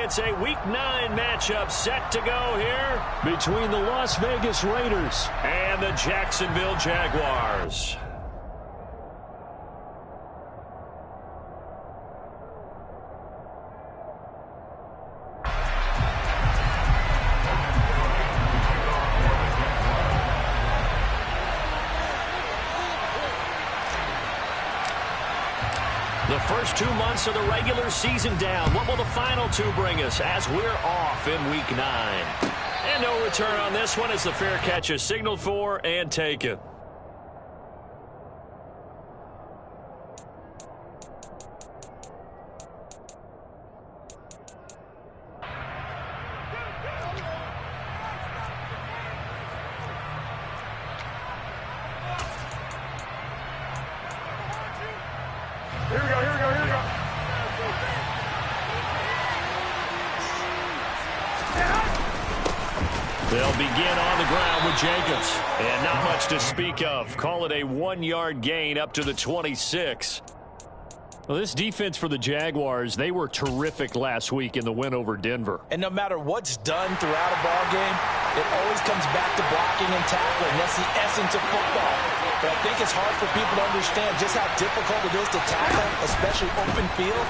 It's a Week 9 matchup set to go here between the Las Vegas Raiders and the Jacksonville Jaguars. The first 2 months of the regular season down. What will the final 2 bring us as we're off in Week 9? And no return on this one as the fair catch is signaled for and taken. They'll begin on the ground with Jacobs. And not much to speak of. Call it a 1-yard gain up to the 26. Well, this defense for the Jaguars, they were terrific last week in the win over Denver. And no matter what's done throughout a ball game, it always comes back to blocking and tackling. That's the essence of football. But I think it's hard for people to understand just how difficult it is to tackle, especially open field.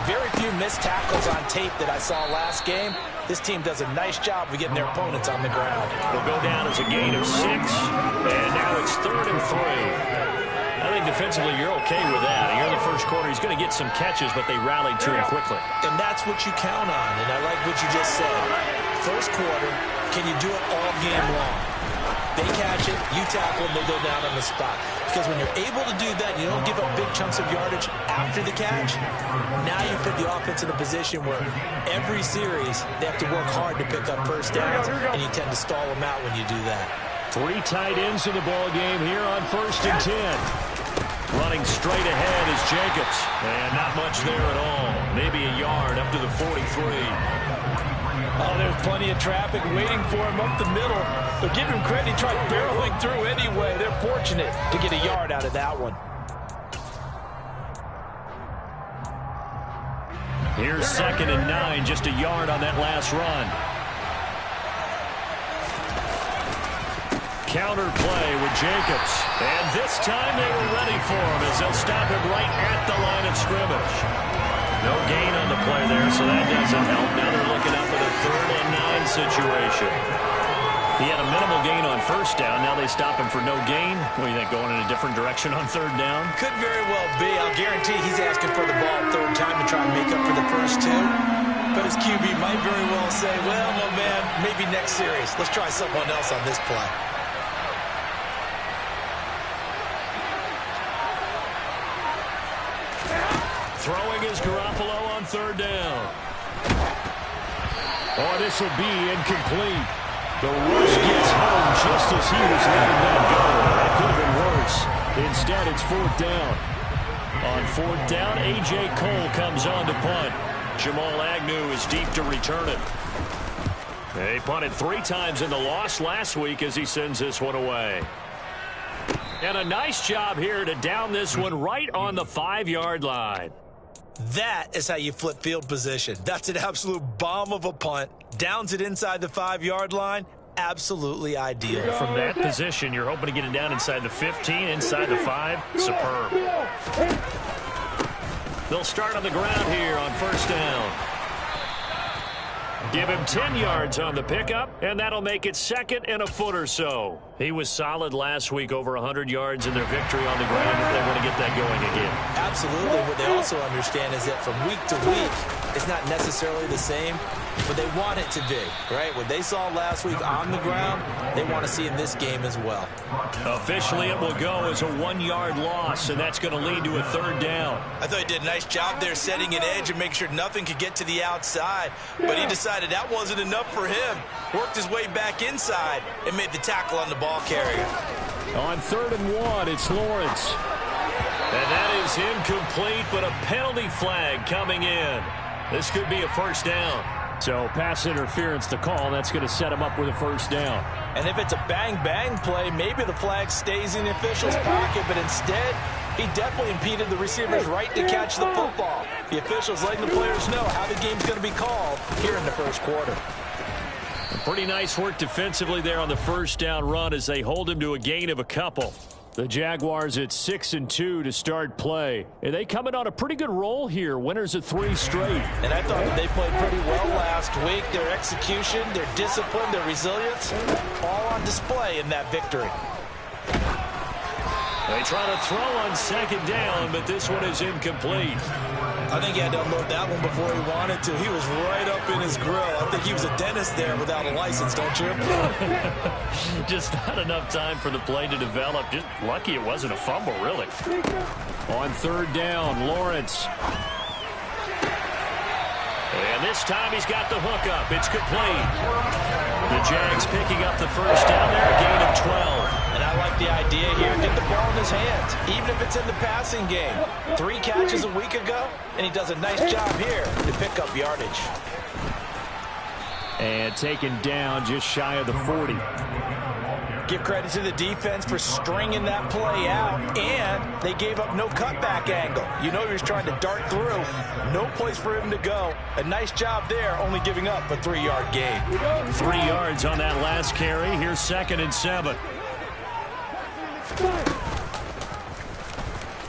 Very few missed tackles on tape that I saw last game. This team does a nice job of getting their opponents on the ground. They'll go down as a gain of 6, and now it's 3rd and 3. I think defensively you're okay with that. Here in the first quarter, he's going to get some catches, but they rallied to him quickly. And that's what you count on, and I like what you just said. First quarter, can you do it all game long? They catch it, you tackle them, they go down on the spot. Because when you're able to do that, you don't give up big chunks of yardage after the catch. Now you put the offense in a position where every series they have to work hard to pick up first downs, and you tend to stall them out when you do that. 3 tight ends in the ball game here on 1st and 10. Running straight ahead is Jacobs. And not much there at all. Maybe a yard up to the 43. Oh, there's plenty of traffic waiting for him up the middle. But give him credit, he tried barreling through anyway. They're fortunate to get a yard out of that one. Here's 2nd and 9, just a yard on that last run. Counter play with Jacobs. And this time they were ready for him as they'll stop him right at the line of scrimmage. No gain on the play there, so that doesn't help. Now they're looking up at a 3rd and 9 situation. He had a minimal gain on 1st down. Now they stop him for no gain. What do you think, going in a different direction on 3rd down? Could very well be. I'll guarantee he's asking for the ball 3rd time to try and make up for the first 2. But his QB might very well say, well, no, man, maybe next series. Let's try someone else on this play. Throwing is Garoppolo on 3rd down. Oh, this will be incomplete. The rush gets home just as he was letting that go. That could have been worse. Instead, it's 4th down. On 4th down, A.J. Cole comes on to punt. Jamal Agnew is deep to return it. They punted 3 times in the loss last week as he sends this one away. And a nice job here to down this one right on the 5-yard line. That is how you flip field position. That's an absolute bomb of a punt. Downs it inside the 5-yard line. Absolutely ideal. From that position, you're hoping to get it down inside the 15, inside the 5. Superb. They'll start on the ground here on 1st down. Give him 10 yards on the pickup, and that'll make it 2nd and a foot or so. He was solid last week, over 100 yards in their victory on the ground. If they want to get that going again. Absolutely. What they also understand is that from week to week, it's not necessarily the same, but they want it to be, right? What they saw last week on the ground, they want to see in this game as well. Officially, it will go as a 1-yard loss, and that's going to lead to a 3rd down. I thought he did a nice job there setting an edge and make sure nothing could get to the outside, but he decided that wasn't enough for him. Worked his way back inside and made the tackle on the ball carrier. On 3rd and 1, it's Lawrence. And that is incomplete, but a penalty flag coming in. This could be a 1st down. So pass interference to call. That's going to set him up with a 1st down. And if it's a bang-bang play, maybe the flag stays in the official's pocket, but instead He definitely impeded the receiver's right to catch the football. The officials letting the players know how the game's going to be called here in the first quarter. Pretty nice work defensively there on the first down run as they hold him to a gain of a couple. The Jaguars at 6-2 to start play. And they coming on a pretty good roll here. Winners of 3 straight. And I thought that they played pretty well last week. Their execution, their discipline, their resilience, all on display in that victory. They try to throw on second down, but this one is incomplete. I think he had to unload that one before he wanted to. He was right up in his grill. I think he was a dentist there without a license, don't you? Just not enough time for the play to develop. Just lucky it wasn't a fumble, really. On third down, Lawrence. And this time he's got the hook up. It's complete. The Jags picking up the first down there, a gain of 12. And I like the idea here. Get the ball in his hands, even if it's in the passing game. 3 catches a week ago, and he does a nice job here to pick up yardage. And taken down just shy of the 40. Give credit to the defense for stringing that play out, and they gave up no cutback angle. You know he was trying to dart through. No place for him to go. A nice job there, only giving up a 3-yard gain. 3 yards on that last carry. Here's 2nd and 7.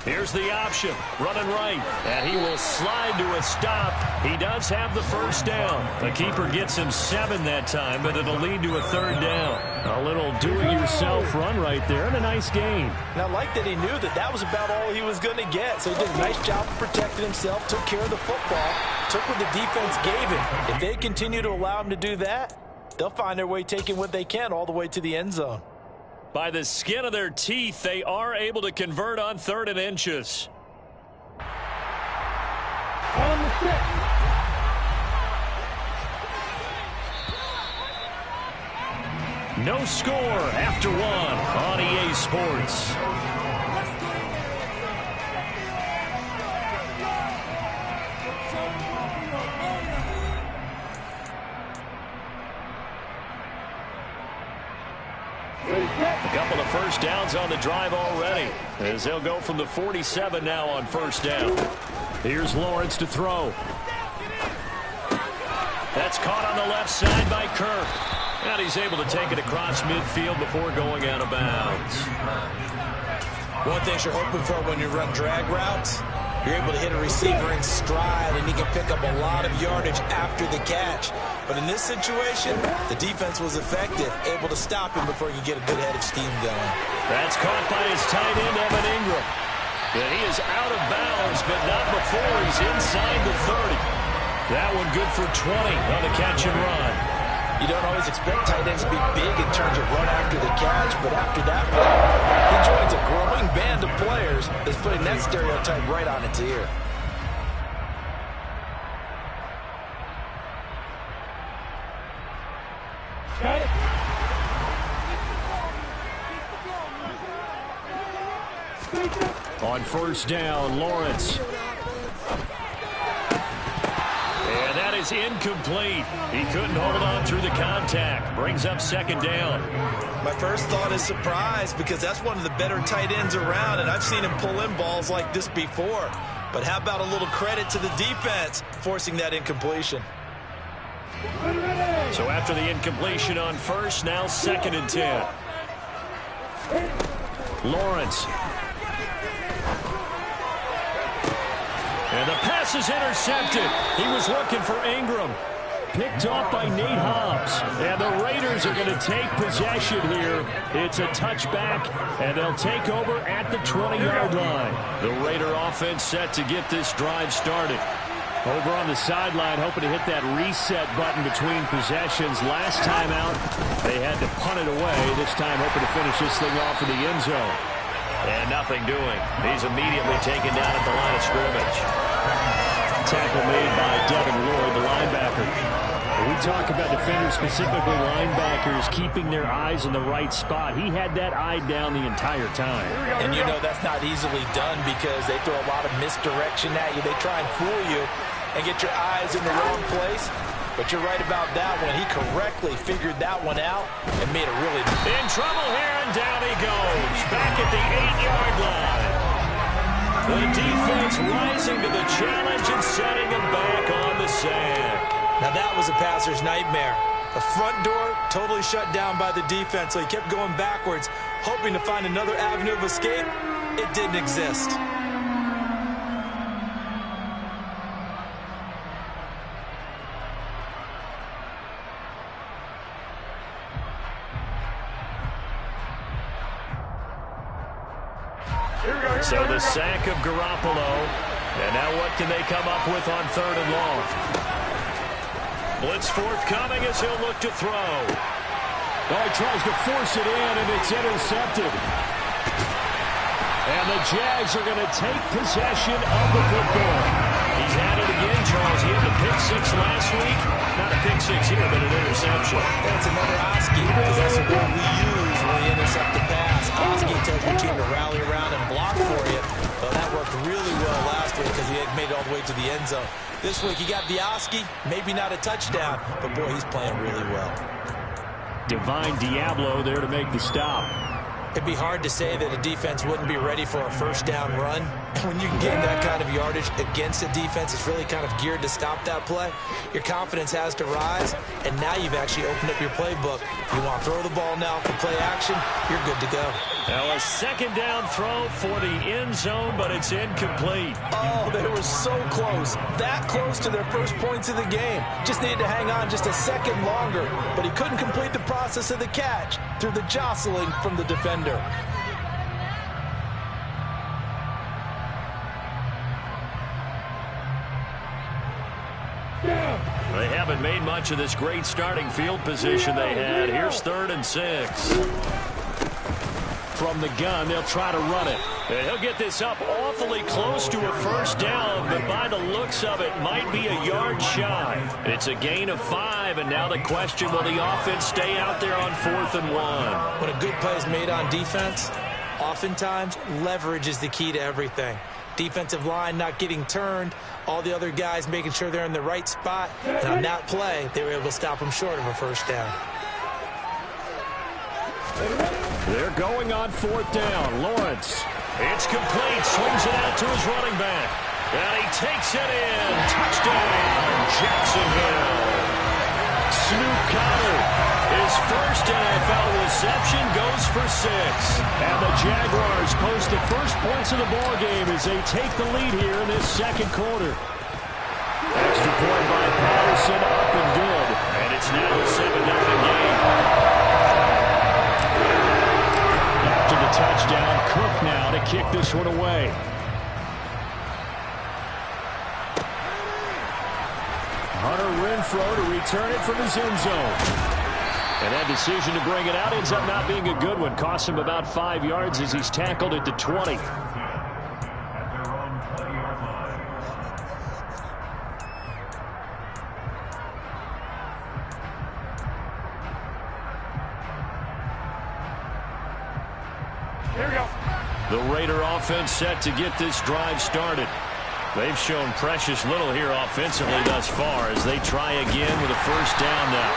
Here's the option, running right, and he will slide to a stop. He does have the first down. The keeper gets him 7 that time, but it'll lead to a 3rd down. A little do-it-yourself run right there, and a nice gain. And I like that he knew that that was about all he was going to get, so he did a nice job of protecting himself, took care of the football, took what the defense gave him. If they continue to allow him to do that, they'll find their way taking what they can all the way to the end zone. By the skin of their teeth, they are able to convert on 3rd and inches. On the set. No score after 1 on EA Sports. A couple of first downs on the drive already, as they'll go from the 47 now on first down. Here's Lawrence to throw. That's caught on the left side by Kirk. And he's able to take it across midfield before going out of bounds. One thing you're hoping for when you run drag routes, you're able to hit a receiver in stride, and he can pick up a lot of yardage after the catch. But in this situation, the defense was effective, able to stop him before he could get a good head of steam going. That's caught by his tight end, Evan Ingram. And he is out of bounds, but not before he's inside the 30. That one good for 20 on the catch and run. You don't always expect tight ends to be big in terms of run after the catch, but after that play, he joins a growing band of players that's putting that stereotype right on its ear. On first down, Lawrence. And that is incomplete. He couldn't hold on through the contact. Brings up 2nd down. My first thought is surprise, because that's one of the better tight ends around, and I've seen him pull in balls like this before. But how about a little credit to the defense forcing that incompletion? So after the incompletion on first, now 2nd and 10. Lawrence. And the pass is intercepted. He was looking for Ingram. Picked off by Nate Hobbs. And the Raiders are going to take possession here. It's a touchback, and they'll take over at the 20-yard line. The Raider offense set to get this drive started. Over on the sideline, hoping to hit that reset button between possessions. Last time out, they had to punt it away. This time, hoping to finish this thing off in the end zone. And nothing doing. He's immediately taken down at the line of scrimmage. Tackle made by Devin Lloyd, the linebacker. We talk about defenders, specifically linebackers, keeping their eyes in the right spot. He had that eye down the entire time. And you know that's not easily done because they throw a lot of misdirection at you. They try and fool you and get your eyes in the wrong place. But you're right about that one. He correctly figured that one out and made it really... In trouble here, and down he goes. Back at the 8-yard line. The defense rising to the challenge and setting him back on the sack. Now that was a passer's nightmare. The front door totally shut down by the defense, so he kept going backwards, hoping to find another avenue of escape. It didn't exist. So the sack of Garoppolo. And now what can they come up with on 3rd and long? Blitz forthcoming as he'll look to throw. Oh, he tries to force it in, and it's intercepted. And the Jags are going to take possession of the football. He's at it again, Charles. He had a pick 6 last week. Not a pick 6 here, but an interception. That's another Oski, because that's the word we use when we intercept the pass. Oski tells your team to rally around and block for you. Well, that worked really well last week because he had made it all the way to the end zone. This week, he got the Oski, maybe not a touchdown, but boy, he's playing really well. Divine Diablo there to make the stop. It'd be hard to say that a defense wouldn't be ready for a first down run. When you can gain that kind of yardage against a defense, it's really kind of geared to stop that play. Your confidence has to rise, and now you've actually opened up your playbook. You want to throw the ball now for play action, you're good to go. Now a 2nd down throw for the end zone, but it's incomplete. Oh, they were so close. That close to their first points of the game. Just needed to hang on just a second longer, but he couldn't complete the process of the catch through the jostling from the defender. They haven't made much of this great starting field position they had. Here's 3rd and 6. From the gun, they'll try to run it. And he'll get this up awfully close to a first down, but by the looks of it, might be a yard shy. It's a gain of 5, and now the question, will the offense stay out there on 4th and 1? When a good play is made on defense, oftentimes leverage is the key to everything. Defensive line not getting turned, all the other guys making sure they're in the right spot, and on that play, they were able to stop them short of a first down. They're going on 4th down. Lawrence. It's complete. Swings it out to his running back. And he takes it in. Touchdown, Jacksonville. Snoop Conner. His first NFL reception goes for 6. And the Jaguars post the first points of the ballgame as they take the lead here in this 2nd quarter. Extra point by Patterson, up and good. And it's now a 7-0 game. After the touchdown, Cook now to kick this one away. Hunter Renfrow to return it from his end zone. And that decision to bring it out ends up not being a good one. Costs him about 5 yards as he's tackled at the 20. The Raider offense set to get this drive started. They've shown precious little here offensively thus far as they try again with a first down now.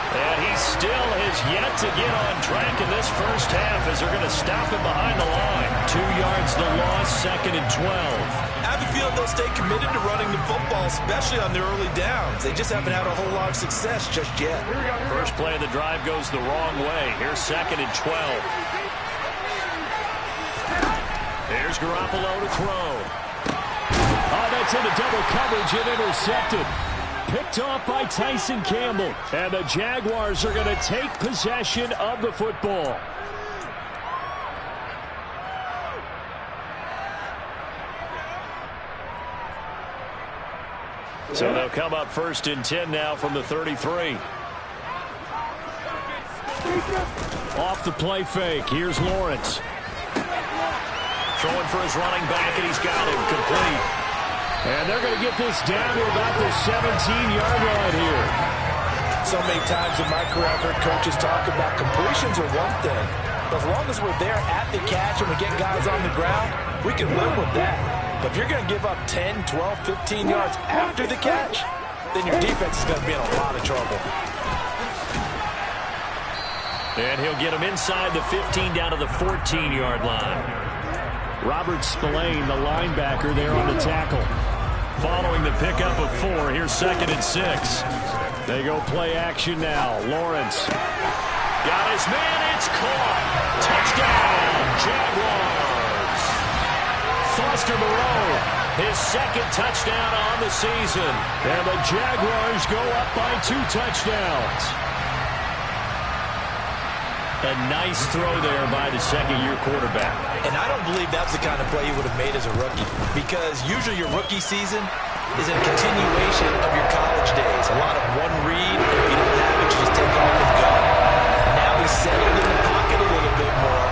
And he still has yet to get on track in this first half as they're going to stop him behind the line. 2 yards the loss, 2nd and 12. I have a feeling they'll stay committed to running the football, especially on their early downs. They just haven't had a whole lot of success just yet. First play of the drive goes the wrong way. Here's 2nd and 12. There's Garoppolo to throw. Oh, that's into double coverage and intercepted. Picked off by Tyson Campbell. And the Jaguars are going to take possession of the football. So they'll come up 1st and 10 now from the 33. Off the play fake. Here's Lawrence. Throwing for his running back, and he's got him complete. And they're going to get this down to about the 17-yard line here. So many times in my career, I've heard coaches talk about completions are one thing. But as long as we're there at the catch and we get guys on the ground, we can live with that. But if you're going to give up 10, 12, 15 yards after the catch, then your defense is going to be in a lot of trouble. And he'll get him inside the 15 down to the 14-yard line. Robert Spillane, the linebacker, there on the tackle. Following the pickup of 4, here's 2nd and 6. They go play action now. Lawrence. Got his man. It's caught. Touchdown, Jaguars. Foster Moreau, his 2nd touchdown on the season. And the Jaguars go up by 2 touchdowns. A nice throw there by the second-year quarterback. And I don't believe that's the kind of play he would have made as a rookie, because usually your rookie season is a continuation of your college days. A lot of one read, and if you don't have it, you just take off and go. Now he's settled in the pocket a little bit more,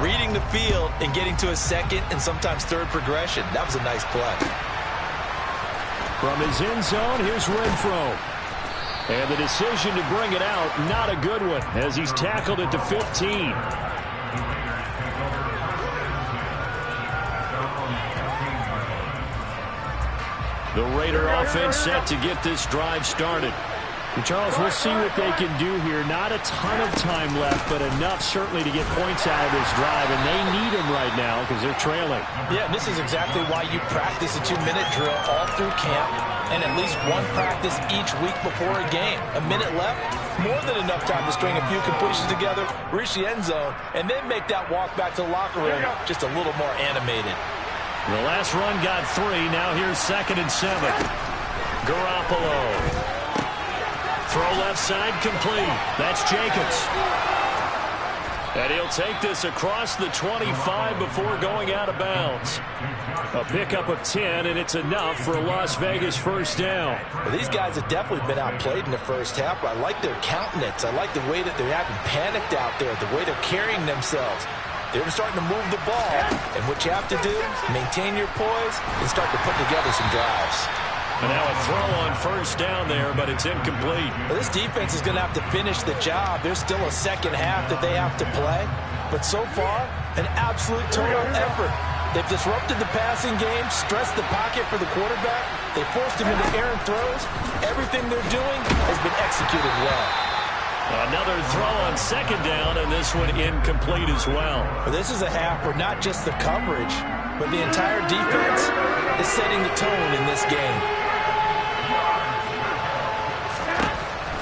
reading the field and getting to a second and sometimes third progression. That was a nice play. From his end zone, here's Renfro. And the decision to bring it out, not a good one, as he's tackled at the 15. The Raider offense set to get this drive started. And Charles, we'll see what they can do here. Not a ton of time left, but enough certainly to get points out of this drive, and they need them right now because they're trailing. Yeah, and this is exactly why you practice a 2-minute drill all through camp, and at least one practice each week before a game. A minute left, more than enough time to string a few completions together, reach the end zone, and then make that walk back to the locker room just a little more animated. The last run got 3. Now here's 2nd and 7. Garoppolo. Throw left side complete. That's Jacobs. And he'll take this across the 25 before going out of bounds. A pickup of 10, and it's enough for a Las Vegas first down. Well, these guys have definitely been outplayed in the first half, but I like their countenance. I like the way that they're having panicked out there, the way they're carrying themselves. They're starting to move the ball, and what you have to do, maintain your poise and start to put together some drives. And now a throw on first down there, but it's incomplete. Well, this defense is going to have to finish the job. There's still a second half that they have to play. But so far, an absolute total effort. They've disrupted the passing game, stressed the pocket for the quarterback. They forced him into errant throws. Everything they're doing has been executed well. Another throw on second down, and this one incomplete as well. Well, this is a half where not just the coverage, but the entire defense is setting the tone in this game.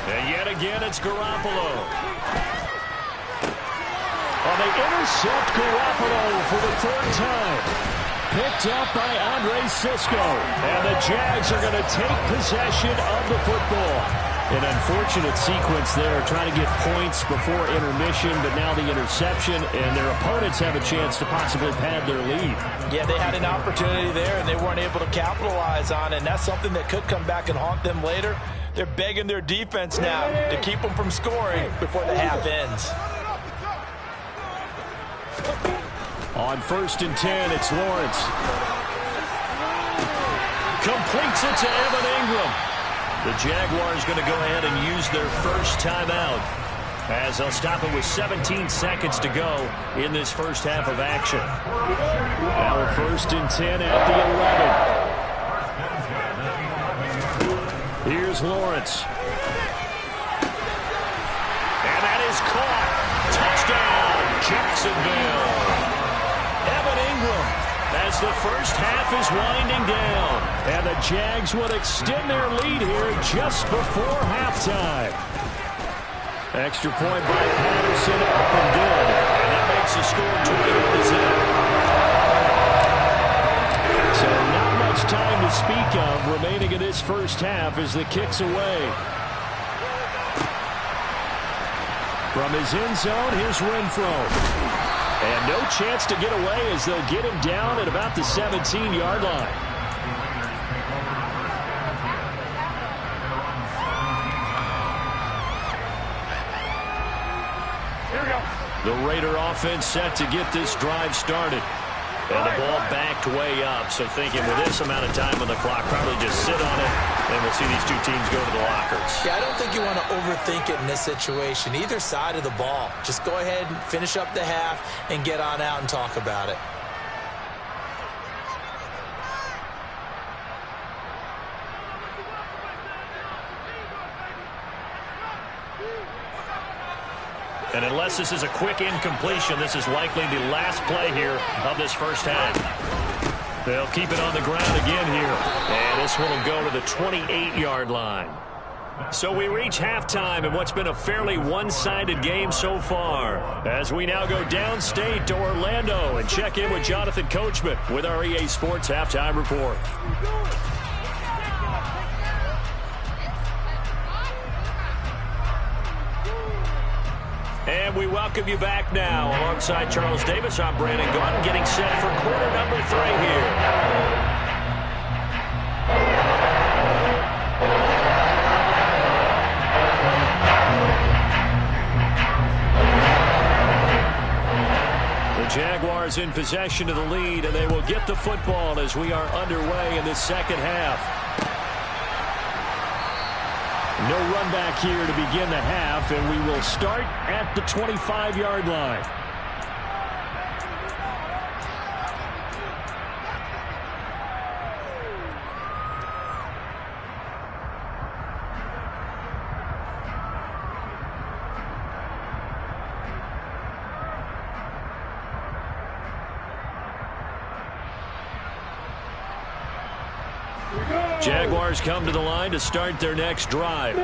And yet again, it's Garoppolo. Oh, they intercept Garoppolo for the 3rd time. Picked up by Andre Cisco. And the Jags are going to take possession of the football. An unfortunate sequence there, trying to get points before intermission, but now the interception, and their opponents have a chance to possibly pad their lead. Yeah, they had an opportunity there, and they weren't able to capitalize on it, and that's something that could come back and haunt them later. They're begging their defense now to keep them from scoring before the half ends. On 1st and 10, it's Lawrence. Completes it to Evan Ingram. The Jaguars going to go ahead and use their first timeout, as they'll stop it with 17 seconds to go in this first half of action. Now 1st and 10 at the 11. Here's Lawrence. And that is caught. Touchdown, Jacksonville. Evan Ingram, as the first half is winding down. And the Jags would extend their lead here just before halftime. Extra point by Patterson, up and good. And that makes the score 20-0. So not much time to speak of remaining in this first half as the kick's away. From his end zone, here's Renfro. And no chance to get away as they'll get him down at about the 17-yard line. The Raider offense set to get this drive started. And the ball backed way up, so thinking with this amount of time on the clock, probably just sit on it, and we'll see these two teams go to the lockers. Yeah, I don't think you want to overthink it in this situation. Either side of the ball. Just go ahead and finish up the half and get on out and talk about it. And unless this is a quick incompletion, this is likely the last play here of this first half. They'll keep it on the ground again here. And this one will go to the 28-yard line. So we reach halftime in what's been a fairly one-sided game so far, as we now go downstate to Orlando and check in with Jonathan Coachman with our EA Sports Halftime Report. And we welcome you back now. Alongside Charles Davis, I'm Brandon Gaudin, getting set for quarter number 3 here. Jaguars in possession of the lead, and they will get the football as we are underway in this second half. No run back here to begin the half, and we will start at the 25-yard line. Jaguars come to the line to start their next drive.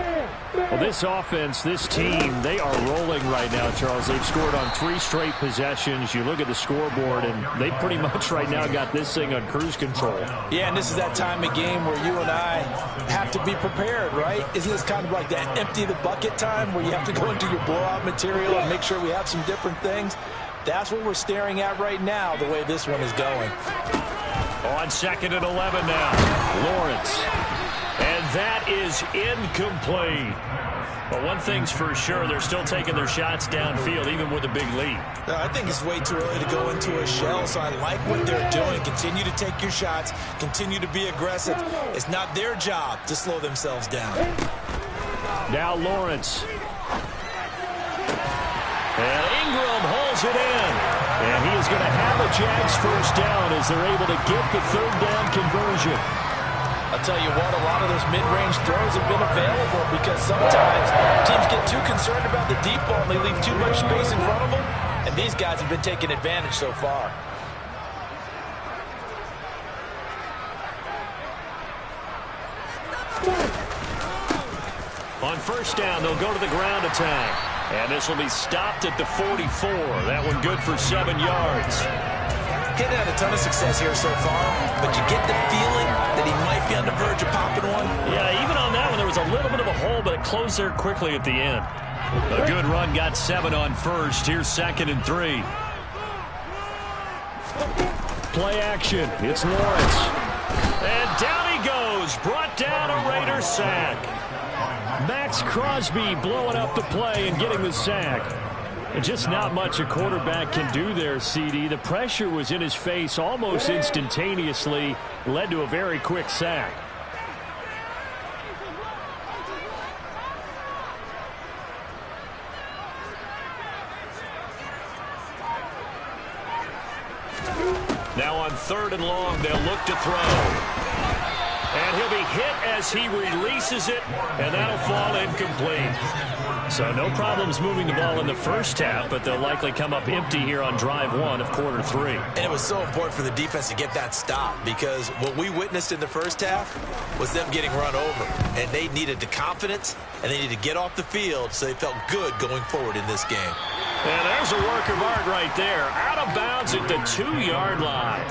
Well, this offense, this team, they are rolling right now, Charles. They've scored on 3 straight possessions. You look at the scoreboard, and they pretty much right now got this thing on cruise control. Yeah, and this is that time of game where you and I have to be prepared, right? Isn't this kind of like that empty the bucket time where you have to go into your blowout material and make sure we have some different things? That's what we're staring at right now, the way this one is going. On 2nd and 11 now, Lawrence. And that is incomplete. But one thing's for sure, they're still taking their shots downfield, even with a big lead. No, I think it's way too early to go into a shell, so I like what they're doing. Continue to take your shots. Continue to be aggressive. It's not their job to slow themselves down. Now Lawrence. And Ingram holds it in. And he is going to have a Jags first down as they're able to get the 3rd down conversion. I'll tell you what, a lot of those mid-range throws have been available because sometimes teams get too concerned about the deep ball and they leave too much space in front of them. And these guys have been taking advantage so far. On first down, they'll go to the ground attack. And this will be stopped at the 44. That one good for 7 yards. Getting had a ton of success here so far, but you get the feeling that he might be on the verge of popping one. Yeah, even on that one, there was a little bit of a hole, but it closed there quickly at the end. A good run, got 7 on first. Here's 2nd and 3. Play action. It's Lawrence. And down he goes. Brought down a Raider sack. Max Crosby blowing up the play and getting the sack. Just not much a quarterback can do there, CD. The pressure was in his face almost instantaneously, led to a very quick sack. Now on 3rd and long, they'll look to throw. And he'll be hit as he releases it, and that'll fall incomplete. So no problems moving the ball in the first half, but they'll likely come up empty here on drive 1 of quarter 3. And it was so important for the defense to get that stop because what we witnessed in the first half was them getting run over. And they needed the confidence, and they needed to get off the field so they felt good going forward in this game. And there's a work of art right there. Out of bounds at the 2-yard line.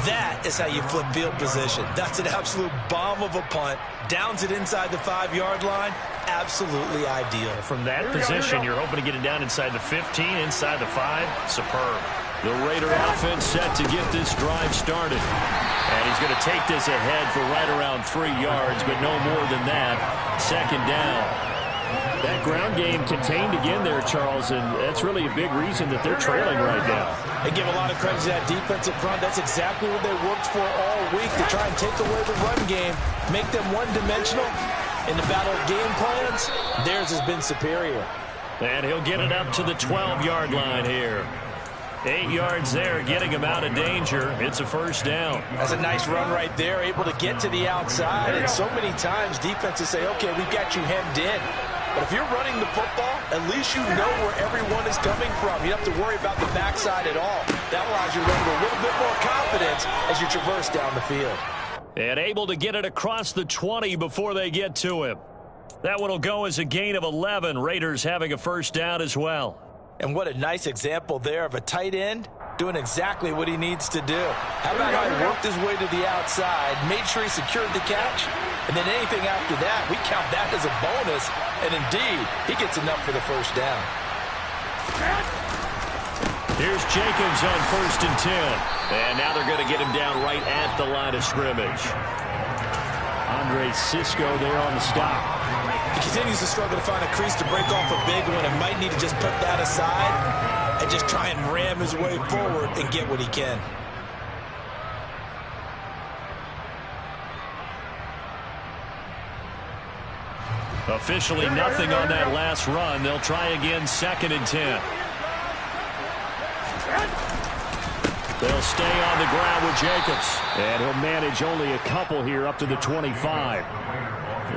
That is how you flip field position. That's an absolute bomb of a punt. Downs it inside the 5-yard line. Absolutely ideal. From that position, you're hoping to get it down inside the 15, inside the 5. Superb. The Raider offense set to get this drive started. And he's going to take this ahead for right around 3 yards, but no more than that. 2nd down. That ground game contained again there, Charles, and that's really a big reason that they're trailing right now. They give a lot of credit to that defensive front. That's exactly what they worked for all week, to try and take away the run game, make them one-dimensional. In the battle of game plans, theirs has been superior. And he'll get it up to the 12-yard line here. 8 yards there, getting him out of danger. It's a first down. That's a nice run right there, able to get to the outside. And so many times defenses say, okay, we've got you hemmed in. But if you're running the football, at least you know where everyone is coming from. You don't have to worry about the backside at all. That allows you to run with a little bit more confidence as you traverse down the field. And able to get it across the 20 before they get to him. That one will go as a gain of 11. Raiders having a first down as well. And what a nice example there of a tight end doing exactly what he needs to do. How about how he worked his way to the outside, made sure he secured the catch, and then anything after that, we count that as a bonus. And indeed, he gets enough for the first down. Here's Jacobs on 1st and 10. And now they're going to get him down right at the line of scrimmage. Andre Cisco there on the stop. He continues to struggle to find a crease to break off a big one and might need to just put that aside and just try and ram his way forward and get what he can. Officially nothing on that last run. They'll try again 2nd and 10. They'll stay on the ground with Jacobs. And he'll manage only a couple here up to the 25.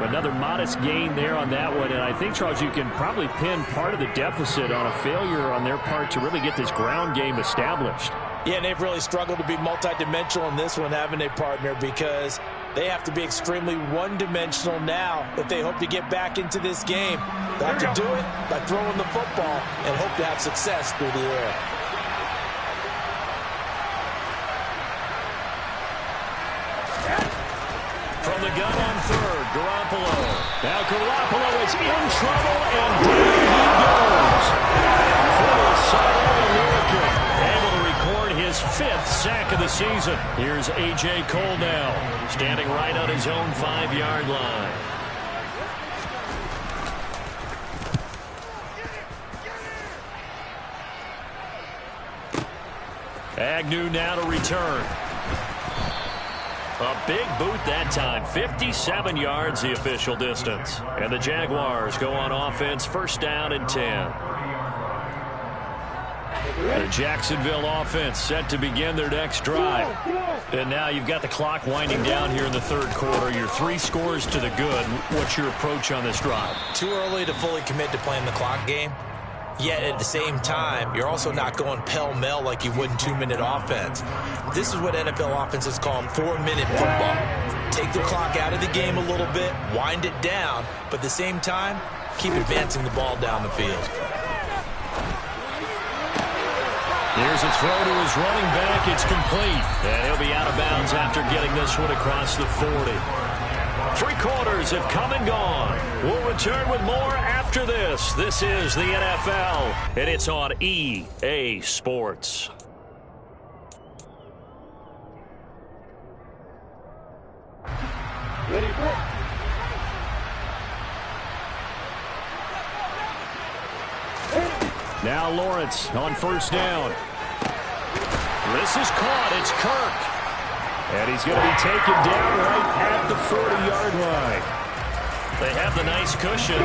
Another modest gain there on that one. And I think, Charles, you can probably pin part of the deficit on a failure on their part to really get this ground game established. Yeah, and they've really struggled to be multidimensional in this one, haven't they, partner? Because they have to be extremely one-dimensional now if they hope to get back into this game. They have to do it by throwing the football and hope to have success through the air. From the gun on 3rd, Garoppolo. Now Garoppolo is in trouble, and down he goes. For the sideline American, able to record his 5th sack of the season. Here's A.J. Cole now, standing right on his own 5-yard line. Agnew now to return. A big boot that time. 57 yards the official distance. And the Jaguars go on offense, 1st down and 10. The Jacksonville offense set to begin their next drive. And now you've got the clock winding down here in the 3rd quarter. You're 3 scores to the good. What's your approach on this drive? Too early to fully commit to playing the clock game. Yet at the same time, you're also not going pell-mell like you would in 2-minute offense. This is what NFL offenses call 4-minute football. Take the clock out of the game a little bit, wind it down, but at the same time, keep advancing the ball down the field. Here's a throw to his running back. It's complete. And he'll be out of bounds after getting this one across the 40. 3 quarters have come and gone. We'll return with more after this. This is the NFL, and it's on EA Sports. Now Lawrence on 1st down. This is caught. It's Kirk. And he's going to be taken down right at the 40-yard line. They have the nice cushion.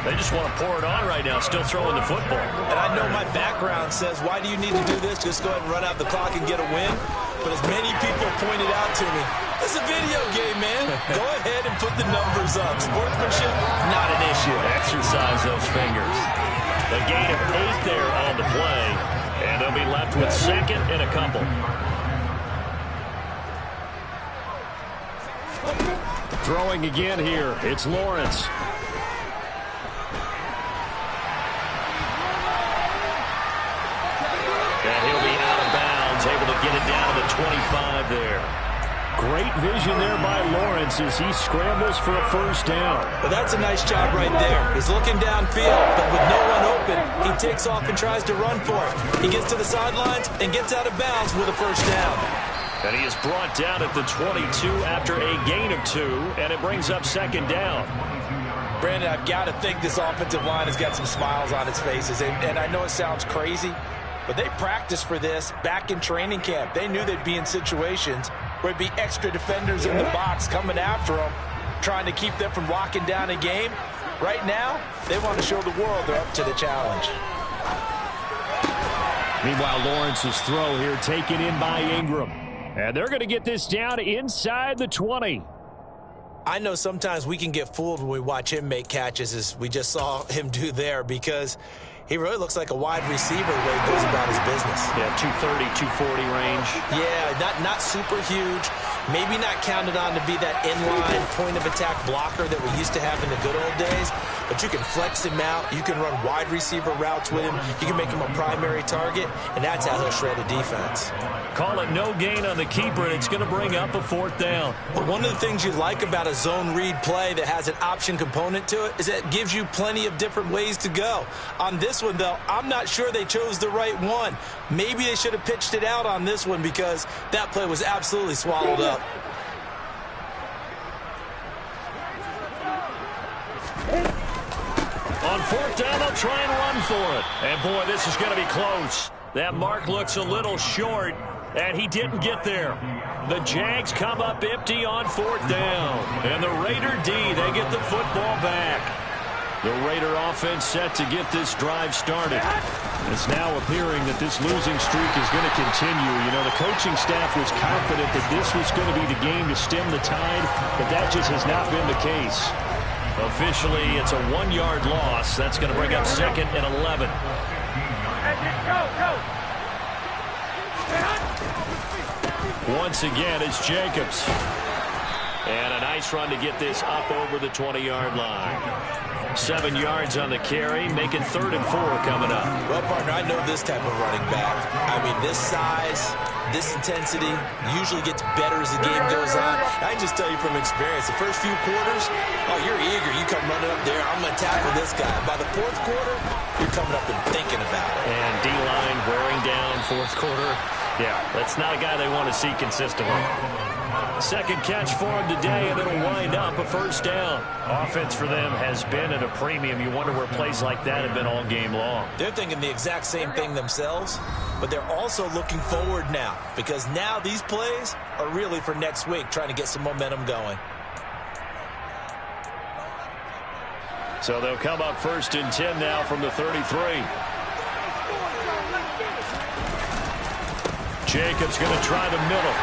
They just want to pour it on right now, still throwing the football. And I know my background says, why do you need to do this? Just go ahead and run out the clock and get a win. But as many people pointed out to me, it's a video game, man. Go ahead and put the numbers up. Sportsmanship, not an issue. Exercise those fingers. A gain of 8 there on the play. And they'll be left with 2nd and a couple. Throwing again here. It's Lawrence. And he'll be out of bounds, able to get it down to the 25 there. Great vision there by Lawrence as he scrambles for a 1st down. But that's a nice job right there. He's looking downfield, but with no one open, he takes off and tries to run for it. He gets to the sidelines and gets out of bounds with a 1st down. And he is brought down at the 22 after a gain of 2, and it brings up 2nd down. Brandon, I've got to think this offensive line has got some smiles on its faces. And I know it sounds crazy, but they practiced for this back in training camp. They knew they'd be in situations where it'd be extra defenders in the box coming after them, trying to keep them from locking down a game. Right now, they want to show the world they're up to the challenge. Meanwhile, Lawrence's throw here taken in by Ingram. And they're going to get this down inside the 20. I know sometimes we can get fooled when we watch him make catches, as we just saw him do there, because he really looks like a wide receiver the way he goes about his business. Yeah, 230, 240 range. Yeah, not super huge. Maybe not counted on to be that inline point-of-attack blocker that we used to have in the good old days, but you can flex him out. You can run wide receiver routes with him. You can make him a primary target, and that's how he'll shred a defense. Call it no gain on the keeper, and it's going to bring up a 4th down. But one of the things you like about a zone read play that has an option component to it is that it gives you plenty of different ways to go. On this one, though, I'm not sure they chose the right one. Maybe they should have pitched it out on this one because that play was absolutely swallowed up. On 4th down, they'll try and run for it. And, boy, this is going to be close. That mark looks a little short, and he didn't get there. The Jags come up empty on 4th down. And the Raider D, they get the football back. The Raider offense set to get this drive started. It's now appearing that this losing streak is going to continue. You know, the coaching staff was confident that this was going to be the game to stem the tide, but that just has not been the case. Officially, it's a 1-yard loss. That's going to bring up 2nd and 11. Once again, it's Jacobs. And a nice run to get this up over the 20-yard line. 7 yards on the carry, making 3rd and 4 coming up. Well, partner, I know this type of running back. I mean, this size, this intensity usually gets better as the game goes on. I can just tell you from experience, the first few quarters, oh, you're eager. You come running up there, I'm going to tackle this guy. By the 4th quarter, you're coming up and thinking about it. And D-line wearing down 4th quarter. Yeah, that's not a guy they want to see consistently. 2nd catch for him today, and it'll wind up a 1st down. Offense for them has been at a premium. You wonder where plays like that have been all game long. They're thinking the exact same thing themselves, but they're also looking forward now, because now these plays are really for next week, trying to get some momentum going. So they'll come up 1st and 10 now from the 33. Jacobs going to try the middle.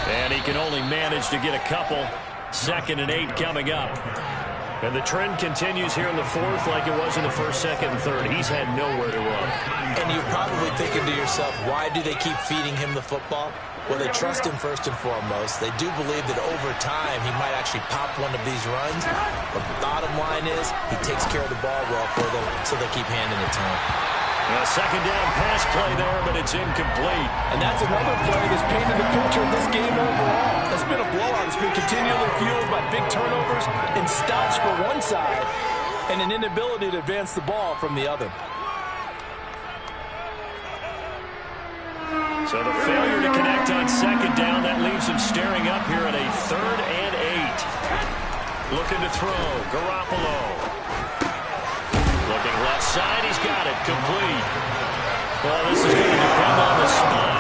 And he can only manage to get a couple. 2nd and 8 coming up. And the trend continues here in the 4th like it was in the 1st, 2nd, and 3rd. He's had nowhere to run. And you're probably thinking to yourself, why do they keep feeding him the football? Well, they trust him first and foremost. They do believe that over time he might actually pop one of these runs. But the bottom line is he takes care of the ball well for them, so they keep handing it to him. A 2nd down pass play there, but it's incomplete. And that's another play that's painted the picture of this game overall. It's been a blowout. It's been continually fueled by big turnovers and stops for one side and an inability to advance the ball from the other. So the failure to connect on 2nd down, that leaves him staring up here at a 3rd and 8. Looking to throw, Garoppolo. Looking left side, he's got it, complete. Well, this is going to depend on the spot.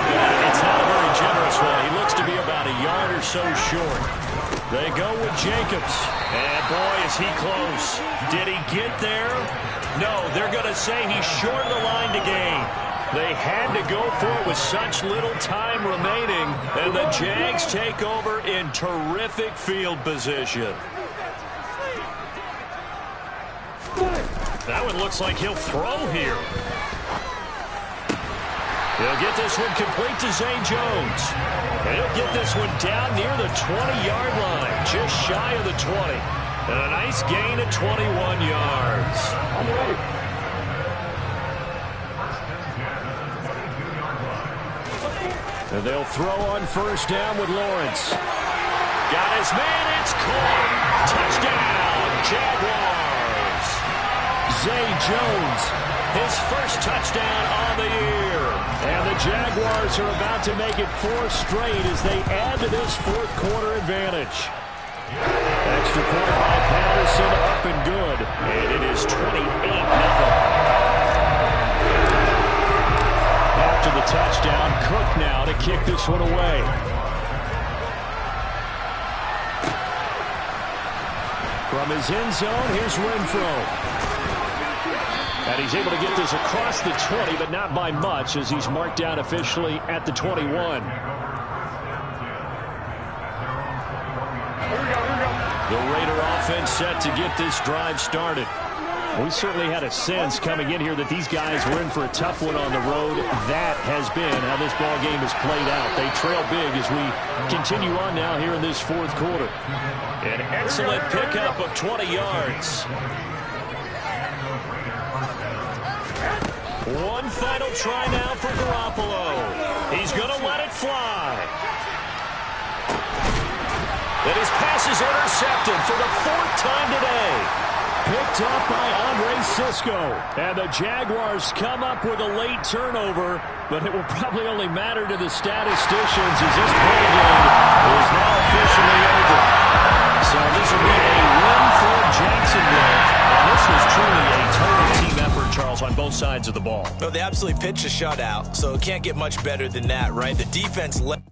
It's not a very generous one. He looks to be about a yard or so short. They go with Jacobs. And boy, is he close. Did he get there? No, they're going to say he's short of the line to gain. They had to go for it with such little time remaining. And the Jags take over in terrific field position. That one looks like he'll throw here. He'll get this one complete to Zay Jones. And he'll get this one down near the 20-yard line, just shy of the 20. And a nice gain of 21 yards. And they'll throw on 1st down with Lawrence. Got his man, it's caught. Touchdown, Jaguars. Zay Jones, his 1st touchdown on the year. And the Jaguars are about to make it 4 straight as they add to this 4th quarter advantage. Extra point by Patterson, up and good. And it is 28-0. After the touchdown, Cook now to kick this one away. From his end zone, here's Renfro. And he's able to get this across the 20, but not by much, as he's marked down officially at the 21. offense set to get this drive started. We certainly had a sense coming in here that these guys were in for a tough one on the road. That has been how this ball game has played out. They trail big as we continue on now here in this fourth quarter. An excellent pickup of 20 yards. One final try now for Garoppolo. He's going to let it fly. And his pass is intercepted for the fourth time today. Picked up by Andre Sisco. And the Jaguars come up with a late turnover, but it will probably only matter to the statisticians as this ball game is now officially over. So this will be a win for Jacksonville. And this was truly a total team effort, Charles, on both sides of the ball. Well, they absolutely pitched a shutout, so it can't get much better than that, right? The defense led.